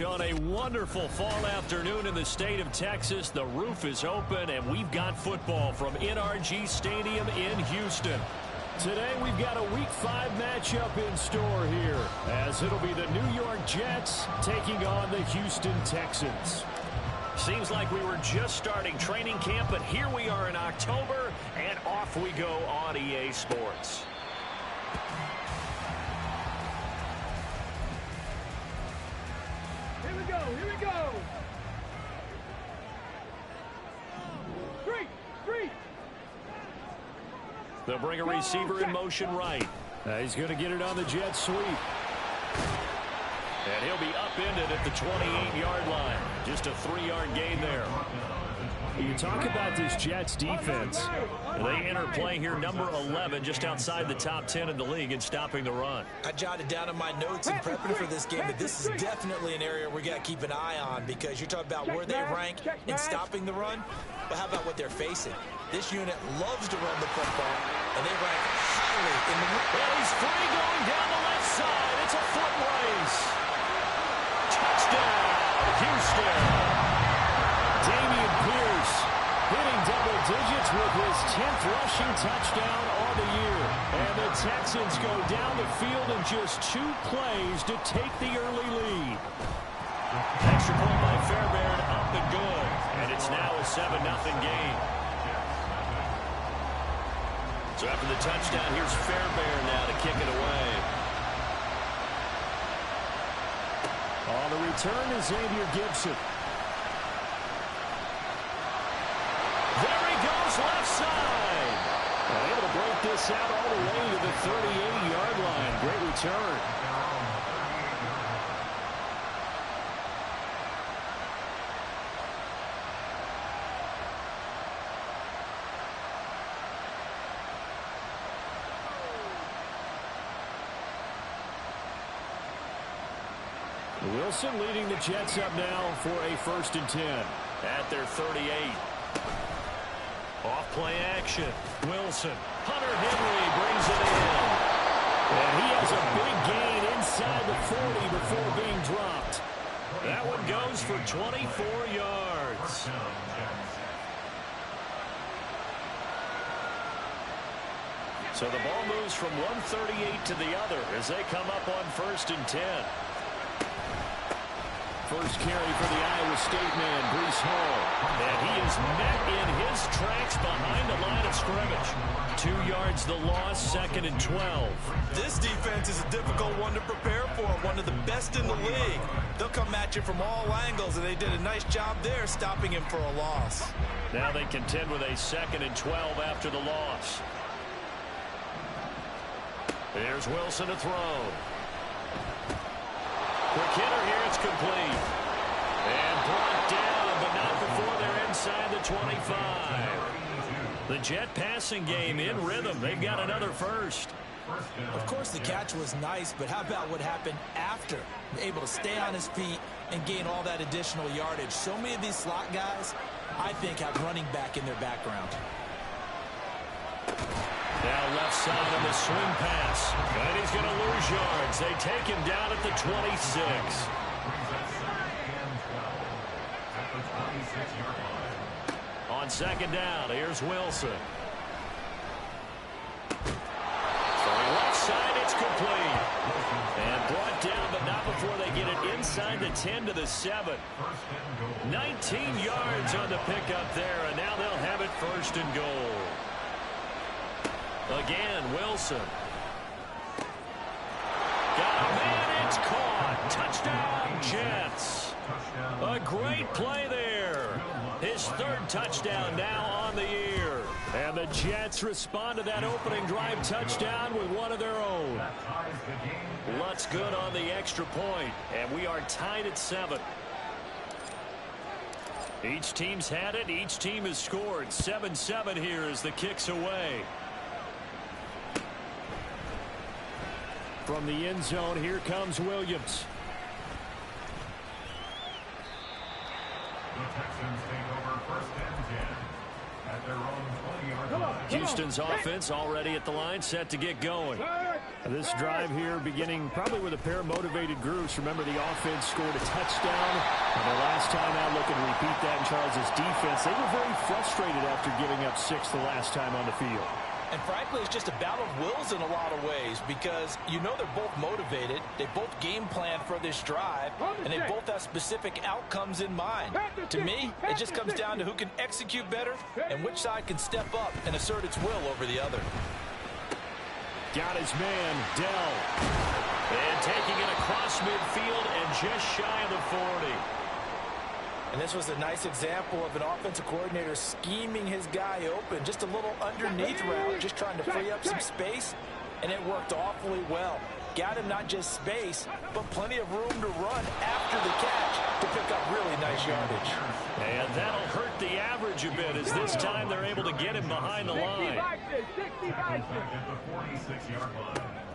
On a wonderful fall afternoon in the state of Texas, the roof is open, and we've got football from NRG Stadium in Houston. Today, we've got a Week 5 matchup in store here, as it'll be the New York Jets taking on the Houston Texans. Seems like we were just starting training camp, but here we are in October, and off we go on EA Sports. Here we go. Three. They'll bring a receiver in motion right. He's going to get it on the jet sweep. And he'll be upended at the 28-yard line. Just a 3-yard gain there. You talk about this Jets defense. They enter play here number 11, just outside the top 10 in the league in stopping the run. I jotted down in my notes in prepping for this game that this is definitely an area we got to keep an eye on, because you're talking about where they rank in stopping the run. But how about what they're facing? This unit loves to run the football, and they rank highly in the... Well, he's free going down the left side. It's a foot race. Touchdown, Houston. Dameon Pierce hitting double digits with his 10th rushing touchdown on the year. And the Texans go down the field in just 2 plays to take the early lead. Extra point by Fairbairn, up and good. And it's now a 7-0 game. So after the touchdown, here's Fairbairn now to kick it away. On the return is Xavier Gibson. There he goes, left side. And able to break this out all the way to the 38-yard line. Great return. Wilson leading the Jets up now for a 1st and 10. At their 38. Off play action. Wilson. Hunter Henry brings it in. And he has a big gain inside the 40 before being dropped. That one goes for 24 yards. So the ball moves from 138 to the other as they come up on 1st and 10. First carry for the Iowa State man, Breece Hall. And he is met in his tracks behind the line of scrimmage. 2 yards the loss, 2nd and 12. This defense is a difficult one to prepare for, one of the best in the league. They'll come at you from all angles, and they did a nice job there stopping him for a loss. Now they contend with a 2nd and 12 after the loss. There's Wilson to throw. Quick hitter here, it's complete. And brought down, but not before they're inside the 25. The Jet passing game in rhythm. They've got another first. Of course, the catch was nice, but how about what happened after? Able to stay on his feet and gain all that additional yardage. So many of these slot guys, I think, have running back in their background. Now left side on the swing pass. And he's going to lose yards. They take him down at the 26. On 2nd down, here's Wilson. Throwing left side, it's complete. And brought down, but not before they get it inside the 10 to the 7. 19 yards on the pickup there, and now they'll have it 1st and goal. Again, Wilson. Got a man, it's caught. Touchdown, Jets. A great play there. His 3rd touchdown now on the year. And the Jets respond to that opening drive touchdown with one of their own. Lutz good on the extra point, and we are tied at 7. Each team's had it. Each team has scored. 7-7 here as the kick's away. From the end zone, here comes Williams. The Texans take over 1st and 10 at their own 20-yard line. Houston's offense already at the line, set to get going. This drive here beginning probably with a pair of motivated groups. Remember, the offense scored a touchdown. And the last time out, looking to repeat that in Charles' defense. They were very frustrated after giving up 6 the last time on the field. And frankly, it's just a battle of wills in a lot of ways because you know they're both motivated. They both game plan for this drive, and they both have specific outcomes in mind. To me, it just comes down to who can execute better and which side can step up and assert its will over the other. Got his man, Dell. And taking it across midfield and just shy of the 40. And this was a nice example of an offensive coordinator scheming his guy open. Just a little underneath route, just trying to free up some space, and it worked awfully well. Got him not just space, but plenty of room to run after the catch to pick up really nice yardage. And that'll hurt the average a bit as this time they're able to get him behind the line.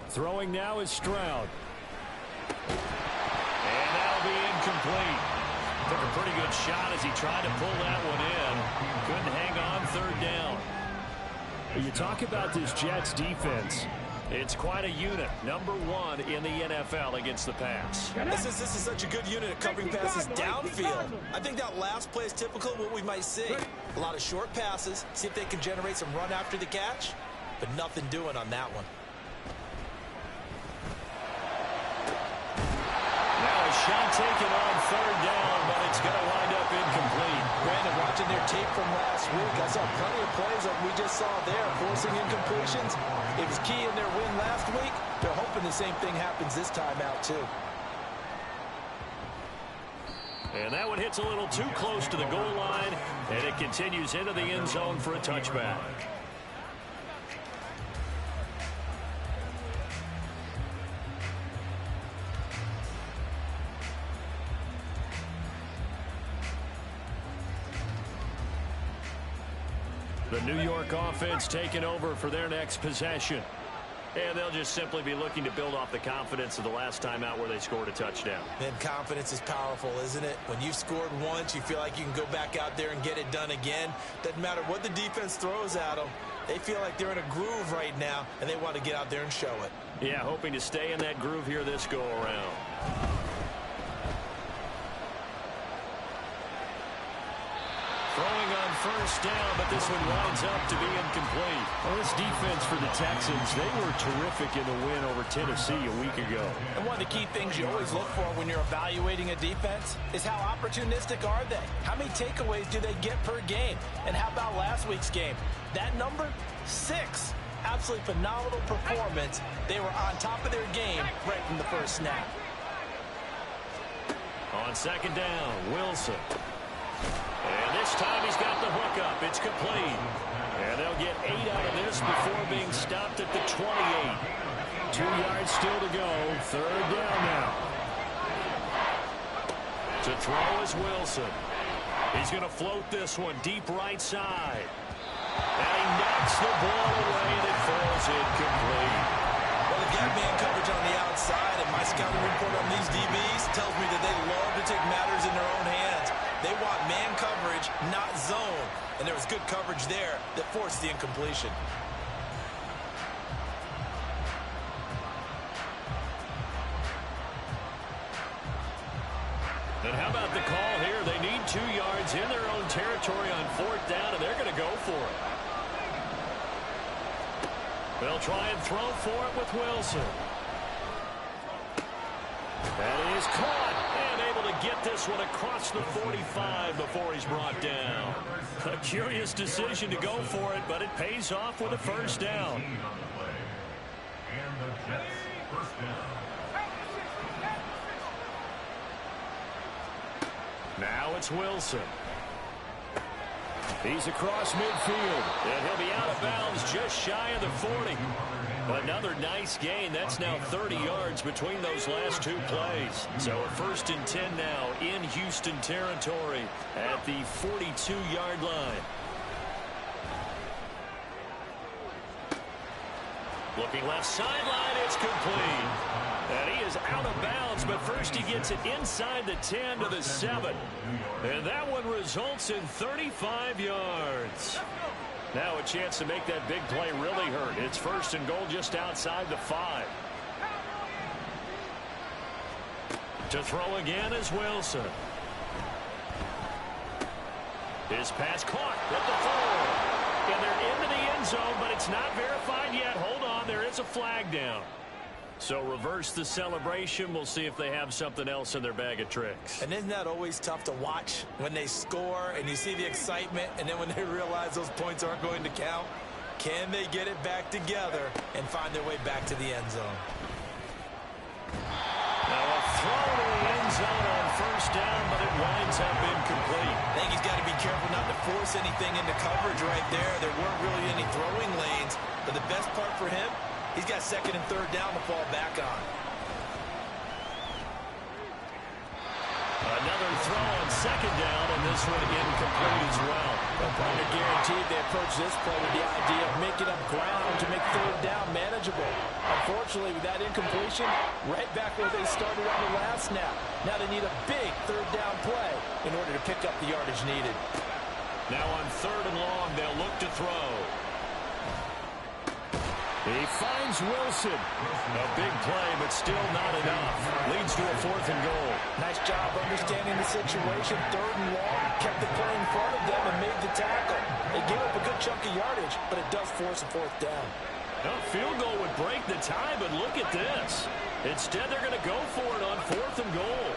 Throwing now is Stroud. And that'll be incomplete. Took a pretty good shot as he tried to pull that one in. Couldn't hang on 3rd down. You talk about this Jets defense. It's quite a unit. Number 1 in the NFL against the pass. This is such a good unit of covering passes downfield. I think that last play is typical of what we might see. A lot of short passes. See if they can generate some run after the catch. But nothing doing on that one. Now a shot taken on 3rd down, but it's going to wind up incomplete. Brandon, watching their tape from last week, I saw plenty of plays like we just saw there, forcing incompletions. It was key in their win last week. They're hoping the same thing happens this time out, too. And that one hits a little too close to the goal line, and it continues into the end zone for a touchback. The New York offense taking over for their next possession. And they'll just simply be looking to build off the confidence of the last time out where they scored a touchdown. And confidence is powerful, isn't it? When you've scored once, you feel like you can go back out there and get it done again. Doesn't matter what the defense throws at them. They feel like they're in a groove right now, and they want to get out there and show it. Yeah, hoping to stay in that groove here this go-around. Throwing on 1st down, but this one winds up to be incomplete. Well, this defense for the Texans, they were terrific in the win over Tennessee a week ago. And one of the key things you always look for when you're evaluating a defense is how opportunistic are they? How many takeaways do they get per game? And how about last week's game? That number, 6. Absolutely phenomenal performance. They were on top of their game right from the first snap. On 2nd down, Wilson. And this time he's got the hook up. It's complete. And they'll get 8 out of this before being stopped at the 28. 2 yards still to go. 3rd down now. To throw is Wilson. He's going to float this one deep right side. And he knocks the ball away and it falls incomplete. Well, they got man coverage on the outside, and my scouting report on these DBs tells me that they love to take matters in their own hands. They want man coverage, not zone. And there was good coverage there that forced the incompletion. And how about the call here? They need 2 yards in their own territory on 4th down, and they're going to go for it. They'll try and throw for it with Wilson. That is caught and able to get this one across the 45 before he's brought down. A curious decision to go for it, but it pays off with a 1st down. And the Jets, 1st down. Now it's Wilson. He's across midfield, and he'll be out of bounds just shy of the 40. Another nice gain. That's now 30 yards between those last 2 plays. So a 1st and 10 now in Houston territory at the 42-yard line. Looking left sideline, it's complete. And he is out of bounds, but first he gets it inside the 10 to the 7. And that one results in 35 yards. Now a chance to make that big play really hurt. It's 1st and goal just outside the 5. To throw again is Wilson. His pass caught at the 4. And they're into the end zone, but it's not verified yet. Hold on, there is a flag down. So reverse the celebration. We'll see if they have something else in their bag of tricks. And isn't that always tough to watch when they score and you see the excitement, and then when they realize those points aren't going to count? Can they get it back together and find their way back to the end zone? Now a throw to the end zone on first down, but it winds up incomplete. I think he's got to be careful not to force anything into coverage right there. There weren't really any throwing lanes, but the best part for him, he's got second and third down to fall back on. Another throw on second down, and this one incomplete as well. They're guaranteed they approach this play with the idea of making up ground to make third down manageable. Unfortunately, with that incompletion, right back where they started on the last snap. Now they need a big third down play in order to pick up the yardage needed. Now on third and long, they'll look to throw. He finds Wilson. A big play, but still not enough. Leads to a 4th and goal. Nice job understanding the situation. Third and long, kept the play in front of them and made the tackle. They gave up a good chunk of yardage, but it does force a 4th down. A field goal would break the tie, but look at this. Instead, they're going to go for it on 4th and goal.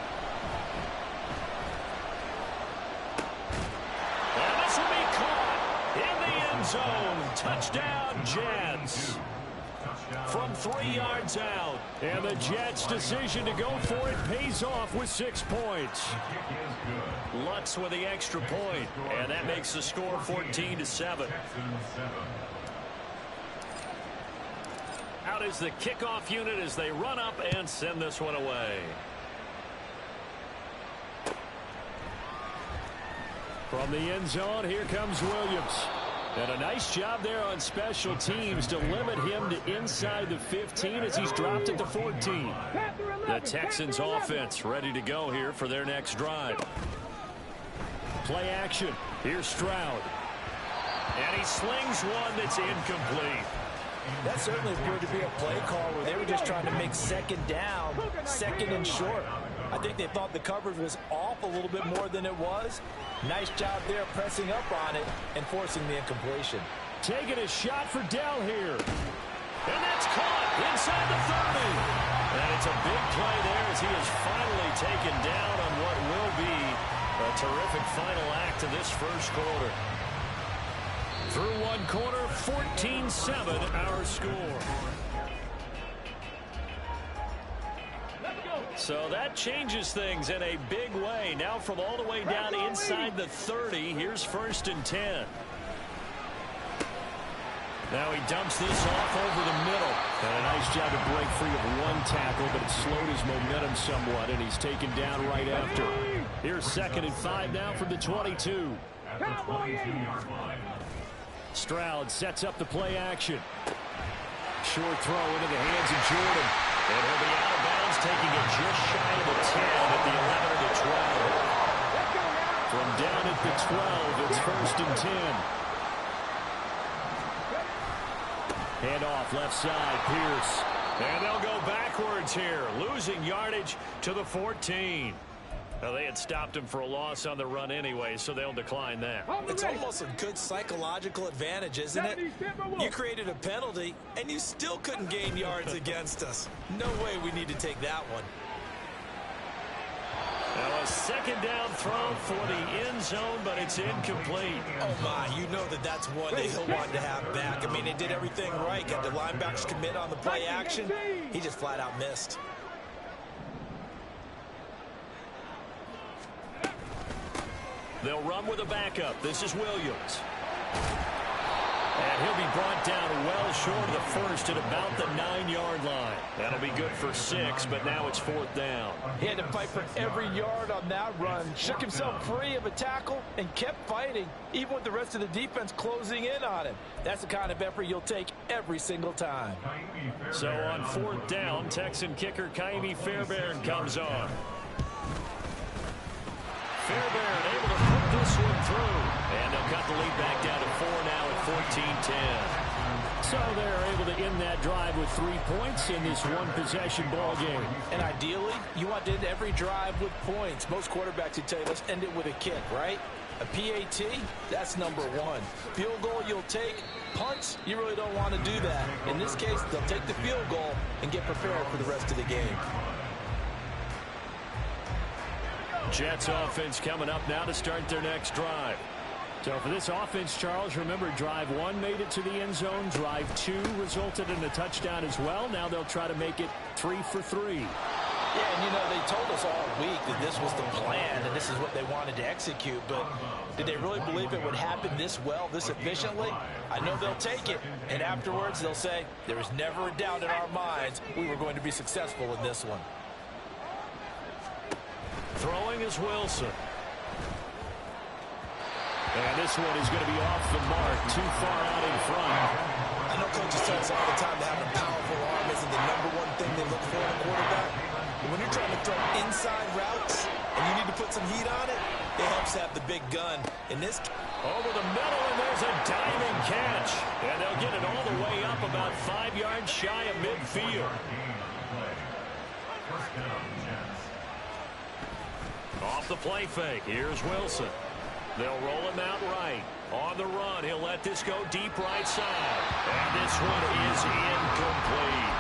And this will be caught in the end zone. Touchdown, Jets. From 3 yards out. And the Jets' decision to go for it pays off with 6 points. Lutz with the extra point, and that makes the score 14-7. Out is the kickoff unit as they run up and send this one away. From the end zone, here comes Williams. And a nice job there on special teams to limit him to inside the 15 as he's dropped it to 14. The Texans offense ready to go here for their next drive. Play action. Here's Stroud. And he slings one that's incomplete. That certainly appeared to be a play call where they were just trying to make second down, second and short. I think they thought the coverage was off a little bit more than it was. Nice job there pressing up on it and forcing the incompletion. Taking a shot for Dell here. And that's caught inside the 30. And it's a big play there as he is finally taken down on what will be a terrific final act of this first quarter. Through one quarter, 14-7 our score. So that changes things in a big way. Now from all the way down inside the 30, here's 1st and 10. Now he dumps this off over the middle. And a nice job to break free of one tackle, but it slowed his momentum somewhat, and he's taken down right after. Here's 2nd and 5 now from the 22. At the 22-yard line. Stroud sets up the play action. Short throw into the hands of Jordan. And he'll be out of bounds, taking it just shy of the 10 at the 11 to 12. From down at the 12, it's 1st and 10. Hand off left side, Pierce. And they'll go backwards here, losing yardage to the 14. Well, they had stopped him for a loss on the run anyway, so they'll decline that. It's almost a good psychological advantage, isn't it? You created a penalty, and you still couldn't gain yards against us. No way we need to take that one. Now a second down throw for the end zone, but it's incomplete. Oh, my, you know that's one that he'll want to have back. I mean, they did everything right. Got the linebackers commit on the play action. He just flat out missed. They'll run with a backup. This is Williams. And he'll be brought down well short of the first at about the 9-yard line. That'll be good for 6, but now it's 4th down. He had to fight for every yard on that run. Shook himself free of a tackle and kept fighting, even with the rest of the defense closing in on him. That's the kind of effort you'll take every single time. So on 4th down, Texan kicker Ka'imi Fairbairn comes on. Fairbairn able to put this one through. And they'll cut the lead back down to 4 now at 14-10. So they're able to end that drive with 3 points in this one-possession ball game. And ideally, you want to end every drive with points. Most quarterbacks would tell you, let's end it with a kick, right? A PAT, that's number one. Field goal, you'll take. Punts, you really don't want to do that. In this case, they'll take the field goal and get prepared for the rest of the game. Jets offense coming up now to start their next drive. So for this offense, Charles, remember drive 1 made it to the end zone. Drive 2 resulted in a touchdown as well. Now they'll try to make it 3 for 3. Yeah, and you know, they told us all week that this was the plan and this is what they wanted to execute, but did they really believe it would happen this well, this efficiently? I know they'll take it, and afterwards they'll say, there was never a doubt in our minds we were going to be successful in this one. Throwing is Wilson. And this one is going to be off the mark, too far out in front. I know coaches tell us all the time that having a powerful arm isn't the #1 thing they look for in a quarterback. But when you're trying to throw inside routes and you need to put some heat on it, it helps have the big gun. In this over the middle, and there's a diving catch. And they'll get it all the way up about 5 yards shy of midfield. Off the play fake, here's Wilson. They'll roll him out right. On the run, he'll let this go deep right side. And this one is incomplete.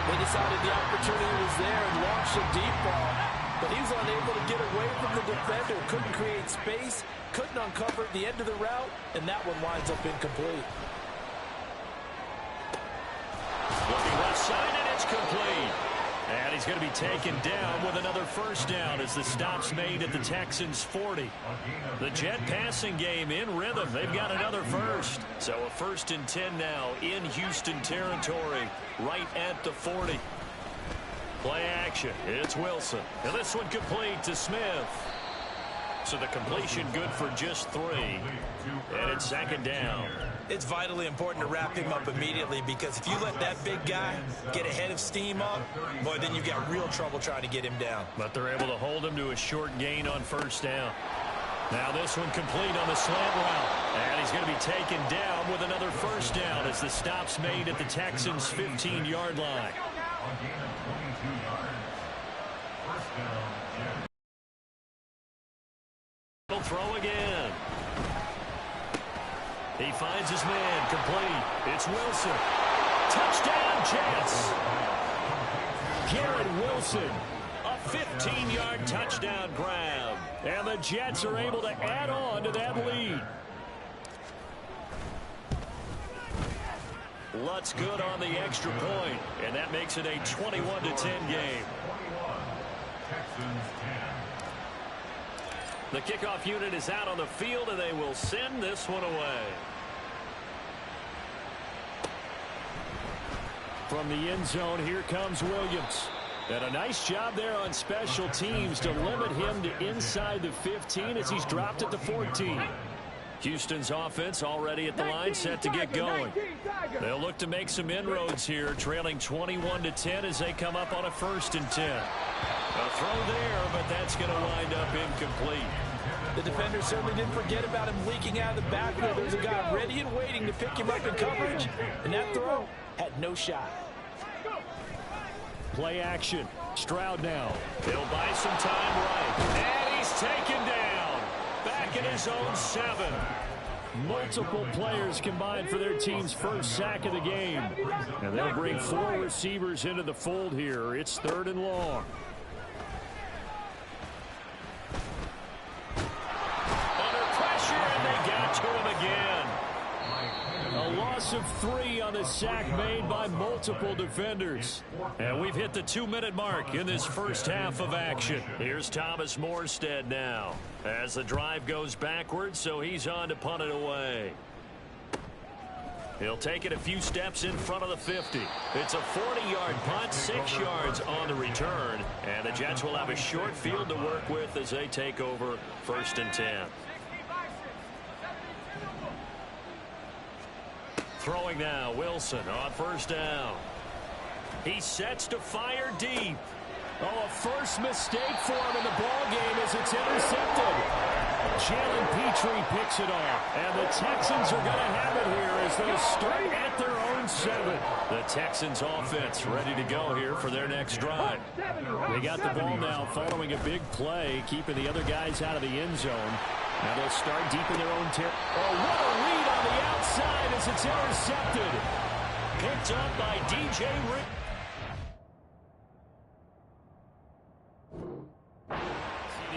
They decided the opportunity was there and launched a deep ball. But he was unable to get away from the defender. Couldn't create space. Couldn't uncover the end of the route. And that one winds up incomplete. Looking left side, and it's complete. And he's going to be taken down with another first down as the stop's made at the Texans' 40. The Jet passing game in rhythm. They've got another first. So a 1st and 10 now in Houston territory, right at the 40. Play action. It's Wilson. And this one complete to Smith. So the completion good for just 3. And it's 2nd down. It's vitally important to wrap him up immediately because if you let that big guy get ahead of steam up, boy, then you've got real trouble trying to get him down. But they're able to hold him to a short gain on 1st down. Now this one complete on the slant route. And he's going to be taken down with another first down as the stop's made at the Texans' 15-yard line. He'll throw again. He finds his man, complete. It's Wilson. Touchdown, Jets. Garrett Wilson. A 15-yard touchdown grab. And the Jets are able to add on to that lead. Lutz good on the extra point, and that makes it a 21-10 game. The kickoff unit is out on the field, and they will send this one away. From the end zone, here comes Williams. And a nice job there on special teams to limit him to inside the 15 as he's dropped at the 14. Houston's offense already at the line, set to get going. They'll look to make some inroads here, trailing 21-10 as they come up on a 1st and 10. A throw there, but that's going to wind up incomplete. The defender certainly didn't forget about him leaking out of the backfield. There's a guy ready and waiting to pick him up in coverage, and that throw had no shot. Play action. Stroud now. He'll buy some time right. And he's taken down. Back in his own 7. Multiple players combined for their team's first sack of the game. And they'll bring 4 receivers into the fold here. It's 3rd and long. Under pressure, and they got to him again. A loss of 3 on the sack made by multiple defenders. And we've hit the 2-minute mark in this first half of action. Here's Thomas Morstead now as the drive goes backwards, so he's on to punt it away. He'll take it a few steps in front of the 50. It's a 40-yard punt, 6 yards on the return, and the Jets will have a short field to work with as they take over 1st and 10. Throwing now, Wilson on 1st down. He sets to fire deep. Oh, a first mistake for him in the ball game as it's intercepted. Jalen Petrie picks it off. And the Texans are going to have it here as they start at their own 7. The Texans offense ready to go here for their next drive. They got the ball now following a big play, keeping the other guys out of the end zone. Now they'll start deep in their own territory. Oh, what a read on the outside as it's intercepted. Picked up by DJ Rick.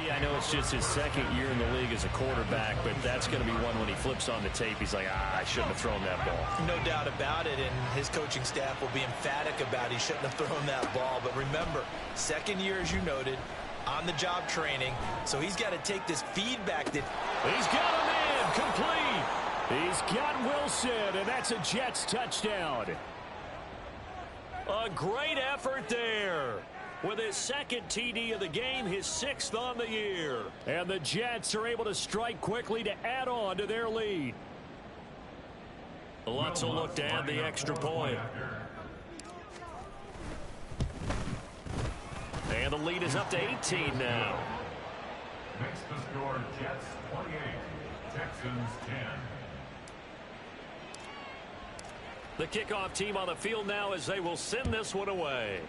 I know it's just his second year in the league as a quarterback, but that's going to be one when he flips on the tape. He's like, I shouldn't have thrown that ball. No doubt about it, and his coaching staff will be emphatic about he shouldn't have thrown that ball. But remember, second year, as you noted, on-the-job training, so he's got to take this feedback that... He's got a man complete. He's got Wilson, and that's a Jets touchdown. A great effort there. With his second TD of the game, his 6th on the year. And the Jets are able to strike quickly to add on to their lead. Lutz will look to add the extra point. And the lead is up to 18 now. Makes the score Jets 28, Texans 10. The kickoff team on the field now as they will send this one away.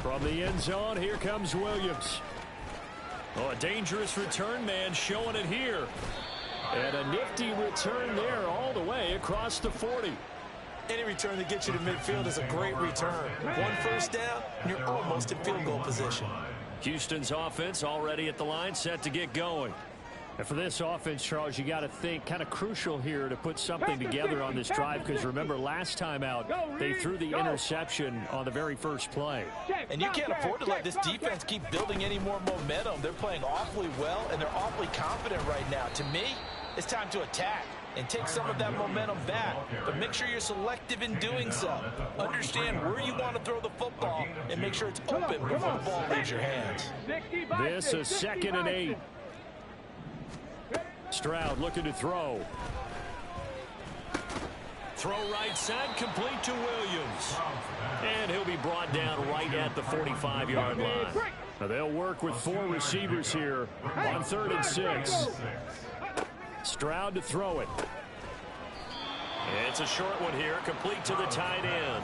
From the end zone, here comes Williams. Oh, a dangerous return man showing it here. And a nifty return there all the way across the 40. Any return that gets you to midfield is a great return. One first down, and you're almost in field goal position. Houston's offense already at the line, set to get going. And for this offense, Charles, you got to think kind of crucial here to put something together on this drive, because remember last time out they threw the interception on the very first play. And you can't afford to let this defense keep building any more momentum. They're playing awfully well, and they're awfully confident right now. To me, it's time to attack and take some of that momentum back. But make sure you're selective in doing so. Understand where you want to throw the football and make sure it's open before the ball leaves your hands. This is 2nd and 8. Stroud looking to throw. Throw right side, complete to Williams. And he'll be brought down right at the 45-yard line. Now they'll work with 4 receivers here on 3rd and 6. Stroud to throw it. It's a short one here, complete to the tight end.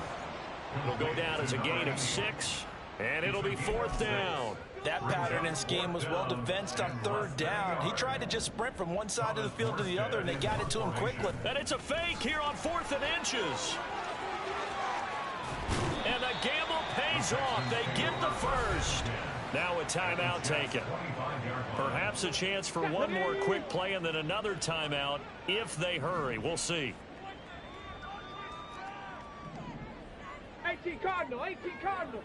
It'll go down as a gain of 6, and it'll be 4th down. That pattern and scheme was well defensed on 3rd down. He tried to just sprint from one side of the field to the other, and they got it to him quickly. And it's a fake here on 4th and inches. And the gamble pays off. They get the first. Now a timeout taken. Perhaps a chance for one more quick play and then another timeout if they hurry. We'll see. 18 Cardinal, 18 Cardinal.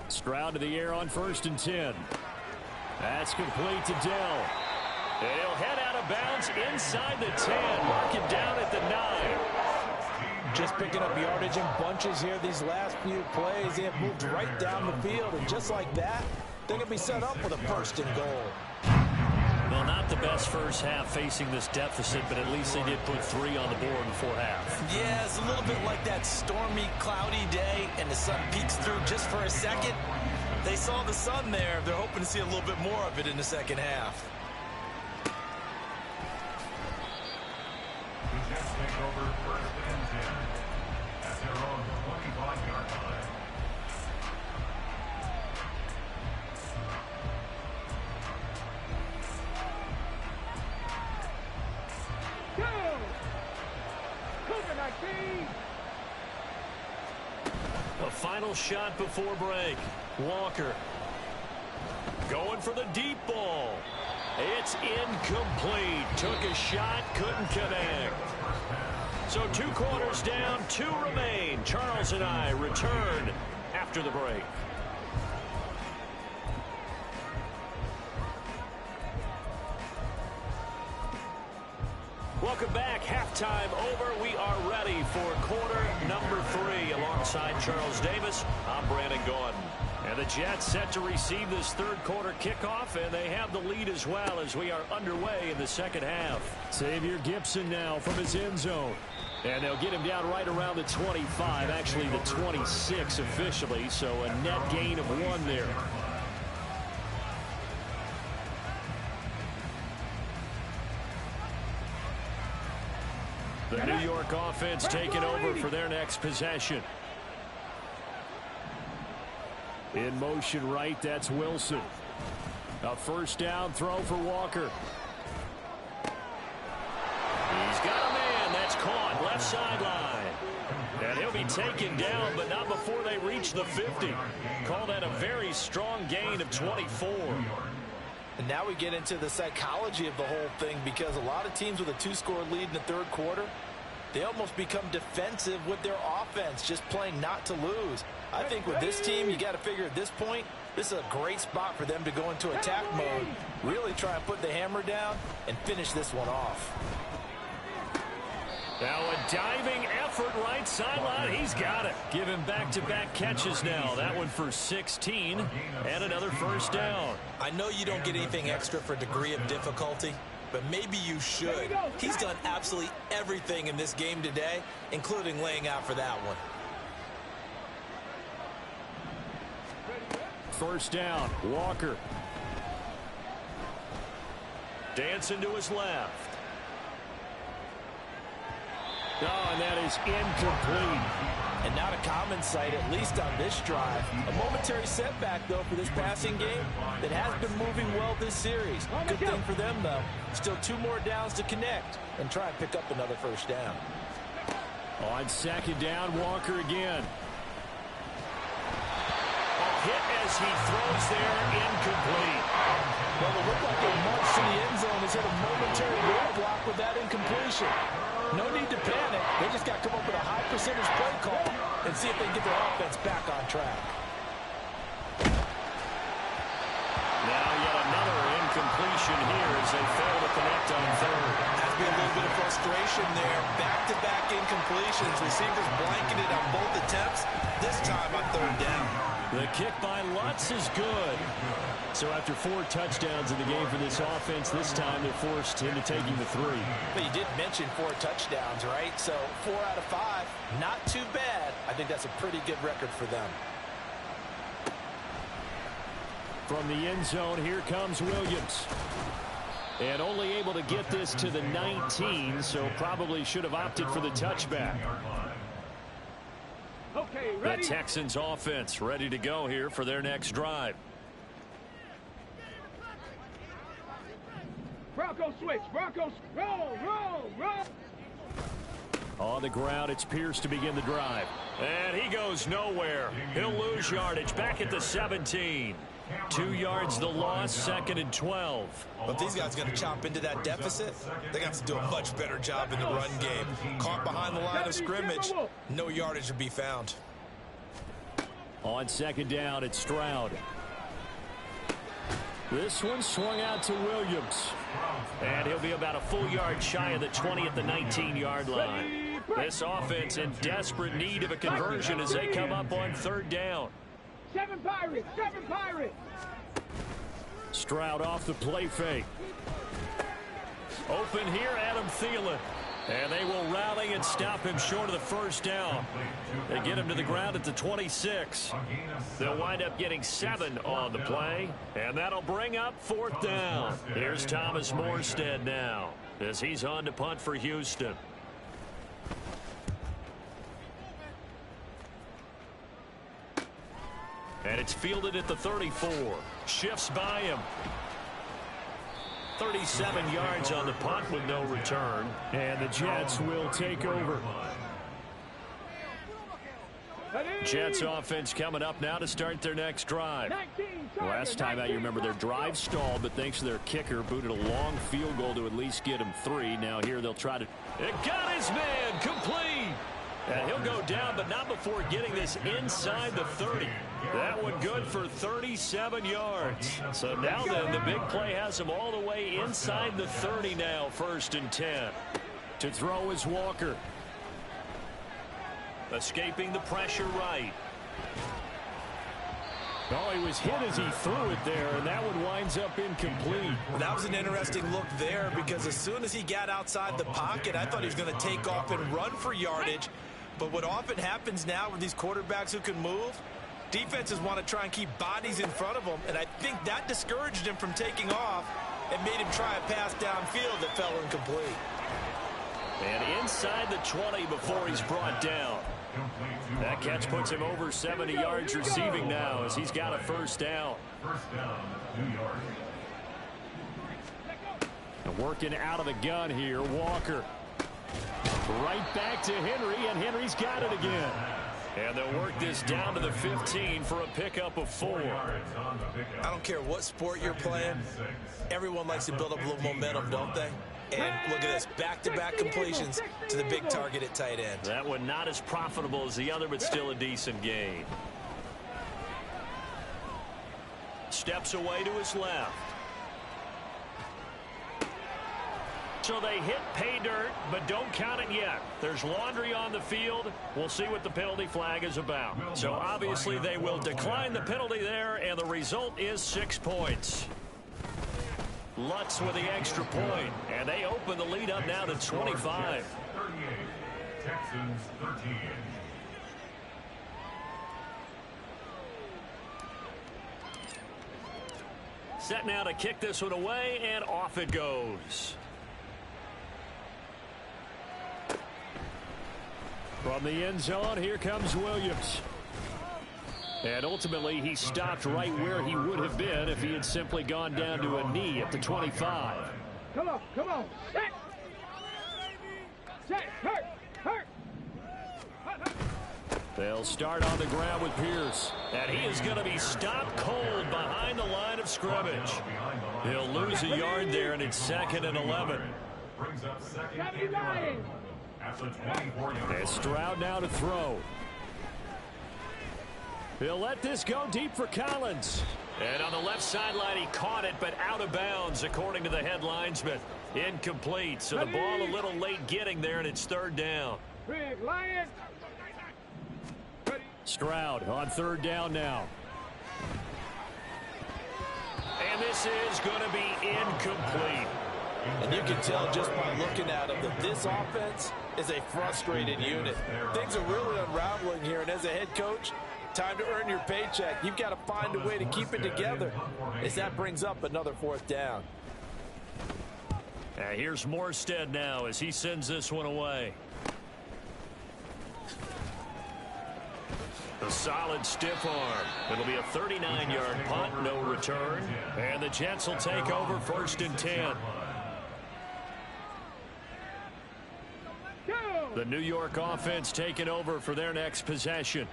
Stroud to the air on 1st and 10. That's complete to Dell. And he'll head out of bounds inside the 10. Mark him down at the 9. Just picking up yardage in bunches here these last few plays. They have moved right down the field, and just like that, they're going to be set up with a 1st and goal. Well, not the best first half facing this deficit, but at least they did put 3 on the board before half. Yeah, it's a little bit like that stormy, cloudy day, and the sun peeks through just for a second. They saw the sun there. They're hoping to see a little bit more of it in the second half. The Jets take over 1st and 10 at their own 25-yard line. A final shot before break. Walker going for the deep ball. It's incomplete. Took a shot, couldn't connect. So 2 quarters down, 2 remain. Charles and I return after the break. Welcome back. Halftime over. We are ready for quarter number 3. Alongside Charles Davis, I'm Brandon Gaudin. And the Jets set to receive this 3rd quarter kickoff, and they have the lead as well as we are underway in the second half. Xavier Gipson now from his end zone. And they'll get him down right around the 25, actually the 26 officially, so a net gain of 1 there. The New York offense taking over for their next possession. In motion right, that's Wilson. A first down throw for Walker. He's got a man. That's caught left sideline. And he'll be taken down, but not before they reach the 50. Call that a very strong gain of 24. And now we get into the psychology of the whole thing, because a lot of teams with a 2-score lead in the third quarter, they almost become defensive with their offense, just playing not to lose. I think with this team, you got to figure at this point, this is a great spot for them to go into attack mode, really try and put the hammer down and finish this one off. Now a diving effort right sideline. He's got it. Give him back-to-back catches now. That one for 16 and another first down. I know you don't get anything extra for degree of difficulty, but maybe you should. He's done absolutely everything in this game today, including laying out for that one. First down, Walker. Dancing to his left. Oh, and that is incomplete. And not a common sight, at least on this drive. A momentary setback, though, for this passing game that has been moving well this series. Good thing for them, though. Still 2 more downs to connect and try and pick up another first down. On second down, Walker again. A hit as he throws there, incomplete. Well, it looked like they marched to the end zone. Has hit a momentary roadblock with that incompletion. No need to panic. They just got to come up with a high percentage play call and see if they can get their offense back on track. Now yet another incompletion here as they fail to connect on third. Has been a little bit of frustration there. Back-to-back incompletions. Receivers blanketed on both attempts. This time on third down. The kick by Lutz is good. So after 4 touchdowns in the game for this offense, this time they're forced into taking the 3. But you did mention 4 touchdowns, right? So 4 out of 5, not too bad. I think that's a pretty good record for them. From the end zone, here comes Williams. And only able to get this to the 19, so probably should have opted for the touchback. Okay, ready? The Texans offense ready to go here for their next drive. Bronco switch. Bronco roll. On the ground, it's Pierce to begin the drive. And he goes nowhere. He'll lose yardage back at the 17. 2 yards the loss, 2nd and 12. But these guys going to chop into that deficit. They're going to have to do a much better job in the run game. Caught behind the line of scrimmage, no yardage to be found. On second down, it's Stroud. This one swung out to Williams. And he'll be about a full yard shy of the 20 at the 19-yard line. This offense in desperate need of a conversion as they come up on third down. 7 Pirates. Stroud off the play fake. Open here, Adam Thielen. And they will rally and stop him short of the first down. They get him to the ground at the 26. They'll wind up getting 7 on the play. And that'll bring up 4th down. Here's Thomas Morstead now as he's on to punt for Houston. And it's fielded at the 34. Shifts by him. 37 yards on the punt with no return. And the Jets will take over. Jets offense coming up now to start their next drive. Last time out, you remember their drive stalled, but thanks to their kicker, booted a long field goal to at least get him 3. Now here they'll try to... It got his man complete. And he'll go down, but not before getting this inside the 30. That one good for 37 yards. So now then, the big play has him all the way inside the 30 now, 1st and 10. To throw is Walker. Escaping the pressure right. Oh, he was hit as he threw it there, and that one winds up incomplete. That was an interesting look there, because as soon as he got outside the pocket, I thought he was going to take off and run for yardage. But what often happens now with these quarterbacks who can move, defenses want to try and keep bodies in front of them, and I think that discouraged him from taking off and made him try a pass downfield that fell incomplete. And inside the 20 before he's brought down. That catch puts him over 70 yards receiving now as he's got a first down. First down, 2 yards. And working out of the gun here, Walker. Right back to Henry, and Henry's got it again. And they'll work this down to the 15 for a pickup of 4. I don't care what sport you're playing. Everyone likes to build up a little momentum, don't they? And look at this, back-to-back completions to the big target at tight end. That one not as profitable as the other, but still a decent gain. Steps away to his left. So they hit pay dirt, but don't count it yet. There's laundry on the field. We'll see what the penalty flag is about. So obviously they will decline the penalty there, and the result is 6 points. Lutz with the extra point, and they open the lead up now to 25. 38, Texans 13. Set now to kick this one away, and off it goes. From the end zone, here comes Williams. And ultimately, he stopped right where he would have been if he had simply gone down to a knee at the 25. Come on, come on. Set. Set. Hurt. Hurt. They'll start on the ground with Pierce. And he is going to be stopped cold behind the line of scrimmage. He'll lose a yard there, and it's 2nd and 11. Brings up 2nd and 11 at the 24-yard. And Stroud now to throw. He'll let this go deep for Collins. And on the left sideline, he caught it, but out of bounds, according to the head linesman. Incomplete, so the ball a little late getting there, and it's 3rd down. Big Lion. Stroud on 3rd down now. And this is going to be incomplete. And you can tell just by looking at them that this offense is a frustrated unit. Things are really unraveling here, and as a head coach, time to earn your paycheck. You've got to find a way to keep it together as that brings up another 4th down. Here's Morstead now as he sends this one away. A solid stiff arm. It'll be a 39-yard punt, no return. And the Jets will take over 1st and 10. The New York offense taking over for their next possession.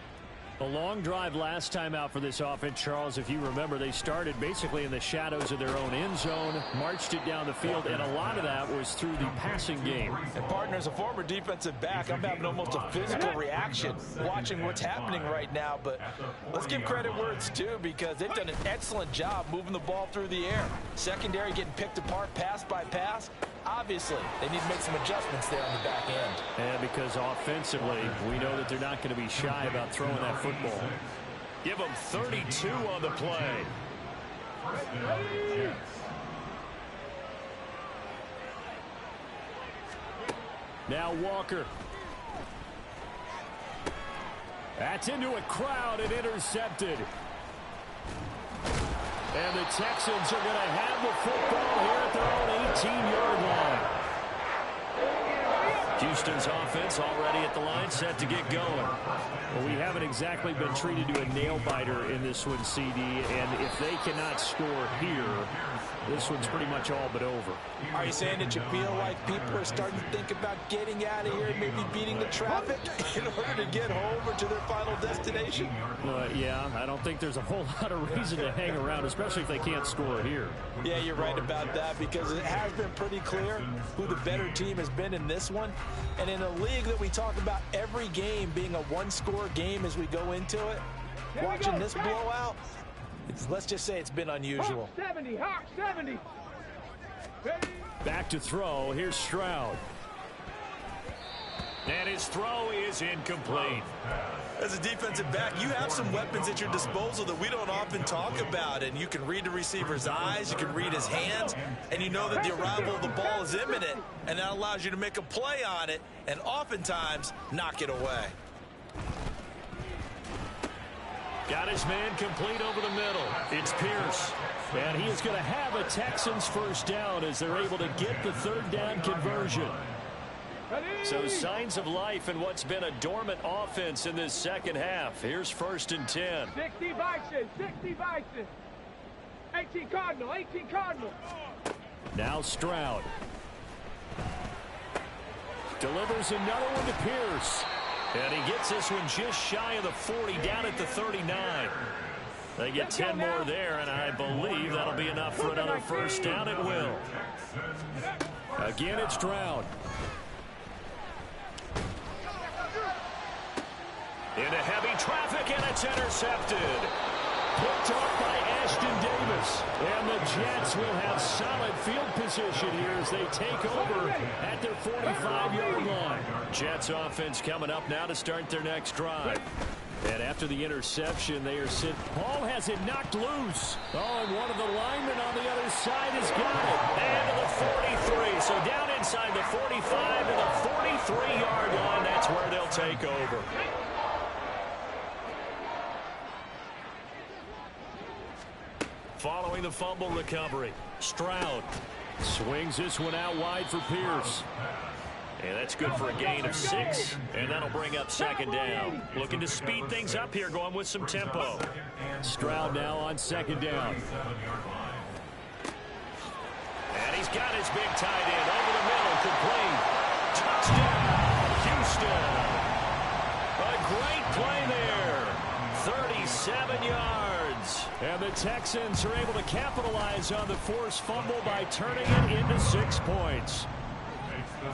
A long drive last time out for this offense, Charles. If you remember, they started basically in the shadows of their own end zone, marched it down the field, and a lot of that was through the passing game. And, partner, as a former defensive back, I'm having almost a physical reaction watching what's happening right now. But let's give credit where it's due, because they've done an excellent job moving the ball through the air. Secondary getting picked apart pass by pass. Obviously, they need to make some adjustments there on the back end. And because offensively, we know that they're not going to be shy about throwing that football. Give them 32 on the play. Now Walker. That's into a crowd and intercepted. And the Texans are going to have the football here at their own 18-yard line. Houston's offense already at the line, set to get going. Well, we haven't exactly been treated to a nail-biter in this one, CD, and if they cannot score here, this one's pretty much all but over. Are you saying that you feel like people are starting to think about getting out of here and maybe beating the traffic in order to get home or to their final destination? Yeah, I don't think there's a whole lot of reason to hang around, especially if they can't score here. Yeah, you're right about that, because it has been pretty clear who the better team has been in this one. And in a league that we talk about every game being a one-score game as we go into it, watching this blowout, let's just say it's been unusual. Hawk 70, Hawk 70. Back to throw. Here's Stroud. And his throw is incomplete. As a defensive back, you have some weapons at your disposal that we don't often talk about. And you can read the receiver's eyes, you can read his hands, and you know that the arrival of the ball is imminent. And that allows you to make a play on it and oftentimes knock it away. Got his man complete over the middle. It's Pierce. And he is going to have a Texans first down as they're able to get the 3rd down conversion. So signs of life in what's been a dormant offense in this second half. Here's 1st and 10. 60 Bison, 60 Bison. 18 Cardinal, 18 Cardinal. Now Stroud. Delivers another one to Pierce. And he gets this one just shy of the 40, down at the 39. They get 10 more there, and I believe that'll be enough for another first down. It will. Again, it's Stroud. Into heavy traffic, and it's intercepted. Picked off by Ashton Davis. And the Jets will have solid field position here as they take over at their 45-yard line. Jets offense coming up now to start their next drive. And after the interception, they are sent. Paul has it knocked loose. Oh, and one of the linemen on the other side has got it. And to the 43. So down inside the 45 to the 43-yard line. That's where they'll take over. Following the fumble recovery, Stroud swings this one out wide for Pierce. And that's good for a gain of 6, and that'll bring up 2nd down. Looking to speed things up here, going with some tempo. Stroud now on 2nd down. And he's got his big tight end over the middle, complete. Touchdown, Houston. A great play there. 37 yards. And the Texans are able to capitalize on the forced fumble by turning it into 6 points.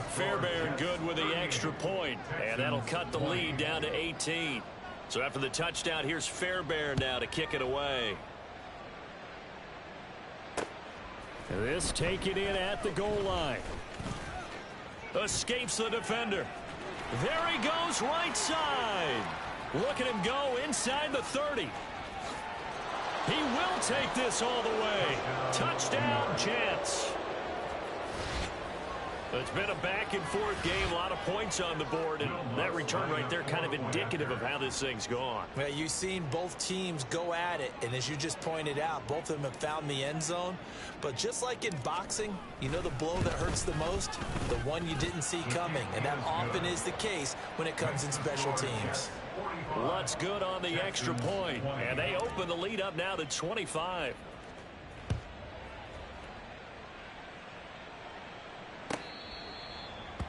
Fairbairn good with the extra point, and that'll cut the lead down to 18. So after the touchdown, here's Fairbairn now to kick it away. This taken in at the goal line. Escapes the defender. There he goes, right side. Look at him go inside the 30. He will take this all the way. Touchdown, Jets. It's been a back-and-forth game, a lot of points on the board, and that return right there kind of indicative of how this thing's gone. Well, you've seen both teams go at it, and as you just pointed out, both of them have found the end zone. But just like in boxing, you know the blow that hurts the most? The one you didn't see coming, and that often is the case when it comes in special teams. Lutz good on the extra point, and they open the lead up now to 25.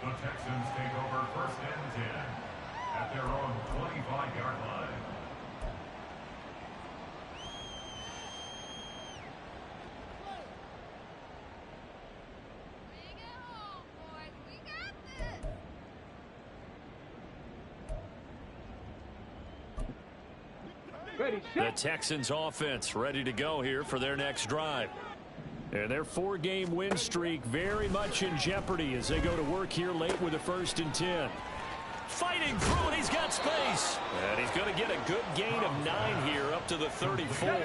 The Texans take over 1st and 10 at their own 25-yard line. Ready, The set. Texans offense ready to go here for their next drive. And their 4-game win streak very much in jeopardy as they go to work here late with a 1st and 10. Fighting through it, he's got space. And he's going to get a good gain of 9 here up to the 34.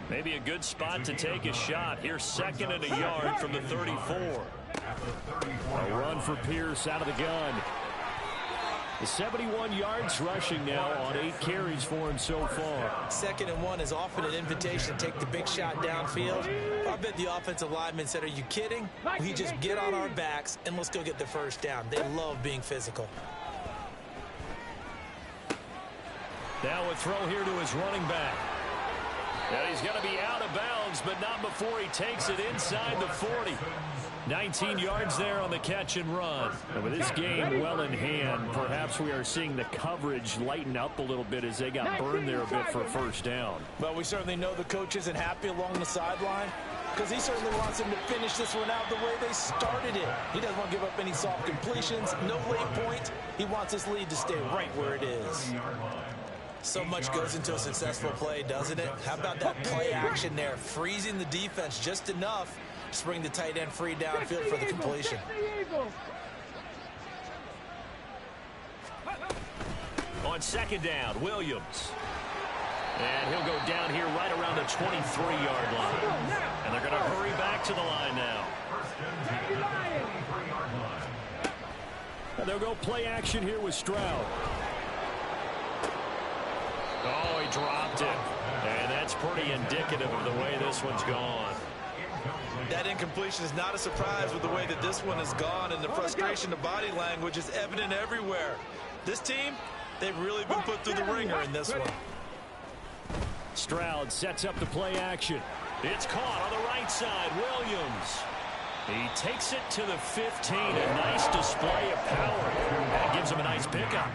Maybe a good spot to take a shot. Here's 2nd and a yard from the 34. A run for Pierce out of the gun. The 71 yards rushing now on 8 carries for him so far. 2nd and 1 is often an invitation to take the big shot downfield. I bet the offensive lineman said, are you kidding? We just get on our backs and let's go get the first down. They love being physical. Now a throw here to his running back. And he's going to be out of bounds, but not before he takes it inside the 40. 19 yards there on the catch and run. And with this game well in hand, perhaps we are seeing the coverage lighten up a little bit as they got burned there a bit for a first down. Well, we certainly know the coach isn't happy along the sideline because he certainly wants them to finish this one out the way they started it. He doesn't want to give up any soft completions, no late point. He wants this lead to stay right where it is. So much goes into a successful play, doesn't it? How about that play action there, freezing the defense just enough to bring the tight end free downfield for the completion. On 2nd down, Williams. And he'll go down here right around the 23-yard line. And they're going to hurry back to the line now. And they'll go play action here with Stroud. Oh, he dropped it. And that's pretty indicative of the way this one's gone. That incompletion is not a surprise with the way that this one has gone, and the frustration, the body language is evident everywhere. This team, they've really been put through the ringer in this one. Stroud sets up the play action. It's caught on the right side. Williams. He takes it to the 15. A nice display of power. That gives him a nice pickup.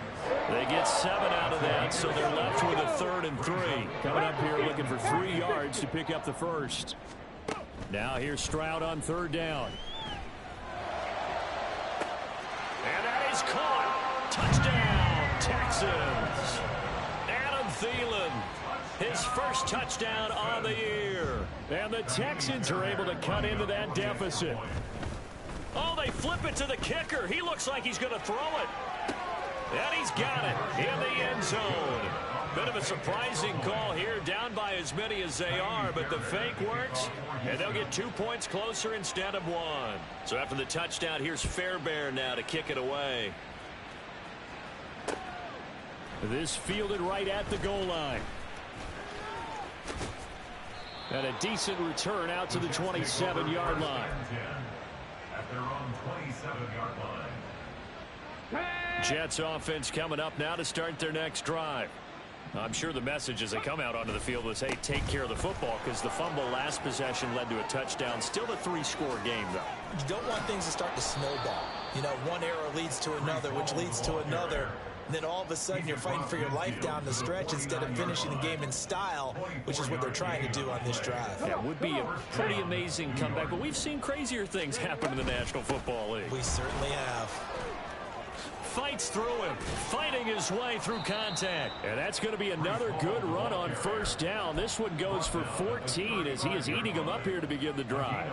They get 7 out of that, so they're left with a 3rd and 3. Coming up here looking for 3 yards to pick up the first. Now here's Stroud on 3rd down. And that is caught. Touchdown, Texans. Adam Thielen. His first touchdown on the year. And the Texans are able to cut into that deficit. Oh, they flip it to the kicker. He looks like he's going to throw it. And he's got it in the end zone. Bit of a surprising call here, down by as many as they are, but the fake works, and they'll get 2 points closer instead of 1. So after the touchdown, here's Fairbairn now to kick it away. This fielded right at the goal line. And a decent return out to the 27-yard line. At their own 27-yard line. Jets offense coming up now to start their next drive. I'm sure the message as they come out onto the field was, hey, take care of the football, because the fumble last possession led to a touchdown. Still a 3-score game, though. You don't want things to start to snowball. You know, one error leads to another, which leads to another. And then all of a sudden you're fighting for your life down the stretch instead of finishing the game in style, which is what they're trying to do on this drive. Yeah, it would be a pretty amazing comeback, but we've seen crazier things happen in the National Football League. We certainly have. Fights through him, fighting his way through contact. And that's going to be another good run on 1st down. This one goes for 14 as he is eating them up here to begin the drive.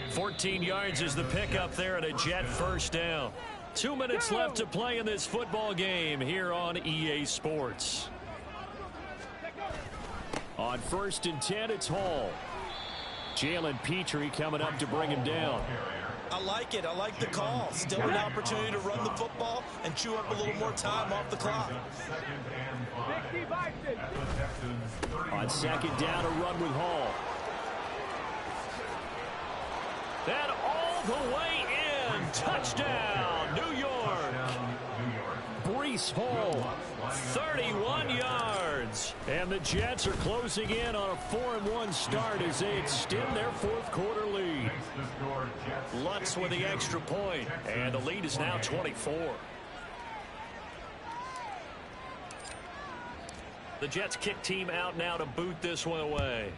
14 yards is the pickup there at a Jet 1st down. 2 minutes left to play in this football game here on EA Sports. On 1st and 10, it's Hall. Jalen Petrie coming up to bring him down. I like it. I like the call. Still an opportunity to run the football and chew up a little more time off the clock. On 2nd down, a run with Hall. And all the way in. Touchdown, New York. Breece Hall, 31 yards. And the Jets are closing in on a 4-1 start as they extend their 4th quarter lead. Lutz with the extra point, and the lead is now 24. The Jets kick team out now to boot this one away.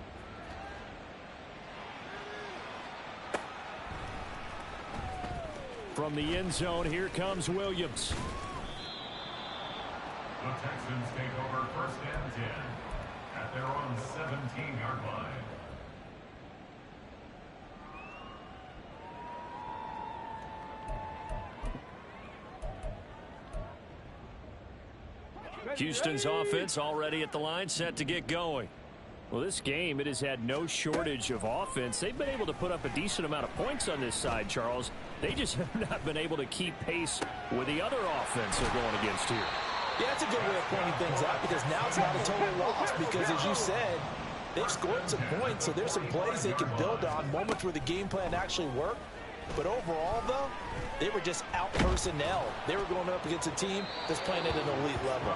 From the end zone, here comes Williams. The Texans take over 1st and 10 at their own 17-yard line. Houston's offense already at the line, set to get going. Well, this game, it has had no shortage of offense. They've been able to put up a decent amount of points on this side, Charles. They just have not been able to keep pace with the other offense they're going against here. Yeah, that's a good way of pointing things out, because now it's not a total loss, because as you said, they've scored some points, so there's some plays they can build on, moments where the game plan actually worked. But overall, though, they were just out-personnel. They were going up against a team that's playing at an elite level.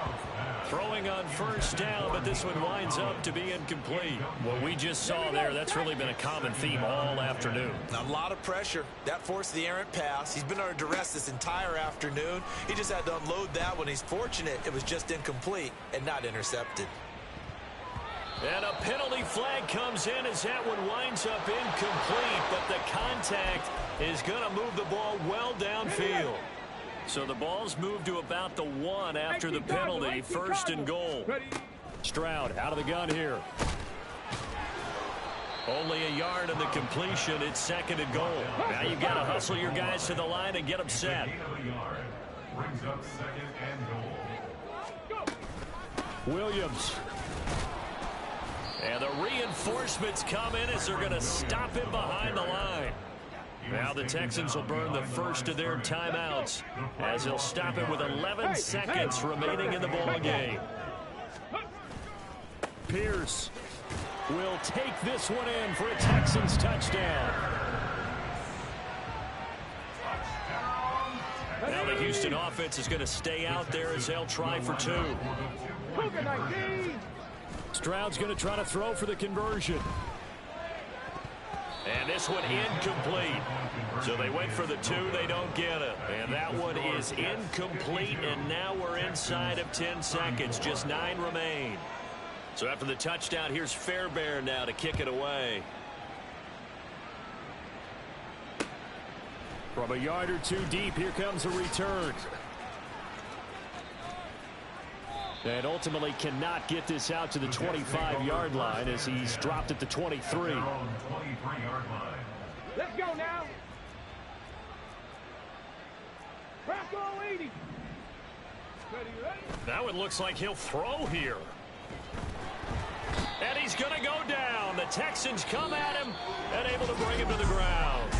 Throwing on 1st down, but this one winds up to be incomplete. What we just saw there, that's really been a common theme all afternoon. A lot of pressure. That forced the errant pass. He's been under duress this entire afternoon. He just had to unload that one. He's fortunate it was just incomplete and not intercepted. And a penalty flag comes in as that one winds up incomplete, but the contact is going to move the ball well downfield. So the ball's moved to about the 1 after the penalty, 1st and goal. Stroud out of the gun here. Only a yard in the completion. It's 2nd and goal. Now you've got to hustle your guys to the line and get them set. Brings up 2nd and goal. Williams. And the reinforcements come in as they're going to stop him behind the line. Now the Texans will burn the first of their timeouts as they'll stop it with 11 seconds remaining in the ball game. Pierce will take this one in for a Texans touchdown. Now the Houston offense is going to stay out there as they'll try for 2. Stroud's going to try to throw for the conversion. And this one incomplete. So they went for the 2, they don't get it. And that one is incomplete, and now we're inside of 10 seconds. Just 9 remain. So after the touchdown, here's Fairbairn now to kick it away. From a yard or 2 deep, here comes a return. And ultimately cannot get this out to the 25-yard line as he's dropped at the 23. Let's go now. Crack all 80. Ready? That one looks like he'll throw here. And he's going to go down. The Texans come at him and able to bring him to the ground.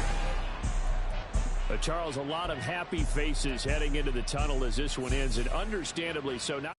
Charles, a lot of happy faces heading into the tunnel as this one ends, and understandably so. Now